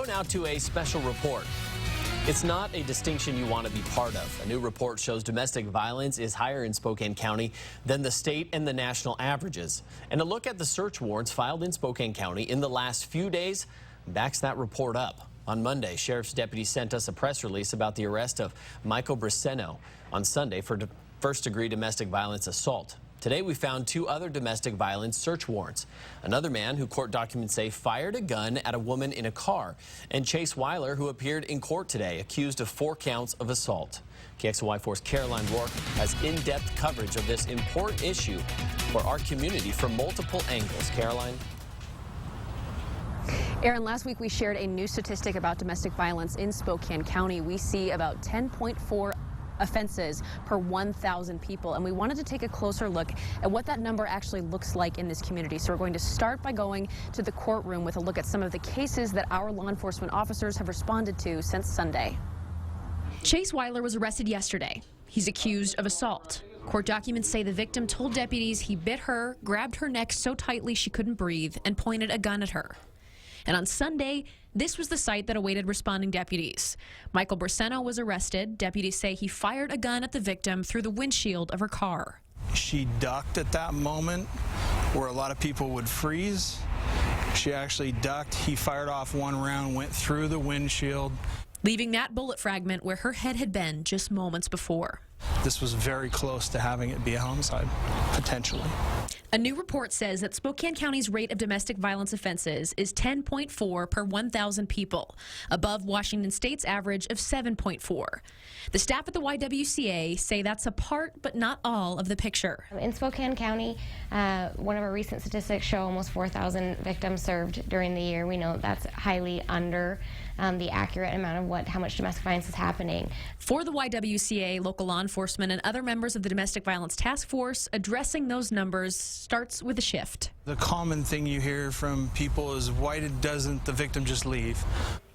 now to a special report. It's not a distinction you want to be part of. A new report shows domestic violence is higher in Spokane County than the state and the national averages. And a look at the search warrants filed in Spokane County in the last few days backs that report up. On Monday, sheriff's deputies sent us a press release about the arrest of Michael Briseno on Sunday for first-degree domestic violence assault. Today, we found 2 other domestic violence search warrants. Another man who court documents say fired a gun at a woman in a car. And Chase Weiler, who appeared in court today, accused of 4 counts of assault. KXLY4's Caroline Rourke has in-depth coverage of this important issue for our community from multiple angles. Caroline? Aaron, last week we shared a new statistic about domestic violence in Spokane County. We see about 10.4 offenses per 1,000 people, and we wanted to take a closer look at what that number actually looks like in this community. So we're going to start by going to the courtroom with a look at some of the cases that our law enforcement officers have responded to since Sunday. Chase Weiler was arrested yesterday. He's accused of assault. Court documents say the victim told deputies he bit her, grabbed her neck so tightly she couldn't breathe, and pointed a gun at her. And on Sunday, this was the site that awaited responding deputies. Michael Briseno was arrested. Deputies say he fired a gun at the victim through the windshield of her car. She ducked at that moment where a lot of people would freeze. She actually ducked. He fired off 1 round, went through the windshield, leaving that bullet fragment where her head had been just moments before. This was very close to having it be a homicide, potentially. A new report says that Spokane County's rate of domestic violence offenses is 10.4 per 1,000 people, above Washington State's average of 7.4. The staff at the YWCA say that's a part, but not all, of the picture. In Spokane County, one of our recent statistics show almost 4,000 victims served during the year. We know that's highly under the accurate amount of how much domestic violence is happening. For the YWCA, local law enforcement and other members of the Domestic Violence Task Force, addressing those numbers starts with a shift. The common thing you hear from people is, why doesn't the victim just leave?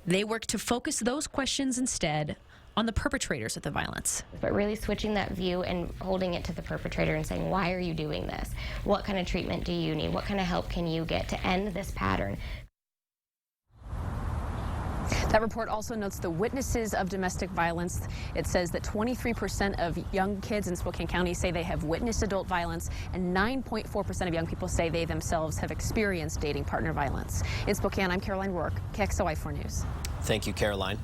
They work to focus those questions instead on the perpetrators of the violence. But really switching that view and holding it to the perpetrator and saying, why are you doing this? What kind of treatment do you need? What kind of help can you get to end this pattern? That report also notes the witnesses of domestic violence. It says that 23% of young kids in Spokane County say they have witnessed adult violence, and 9.4% of young people say they themselves have experienced dating partner violence. In Spokane, I'm Caroline Rourke, KXLY4 News. Thank you, Caroline.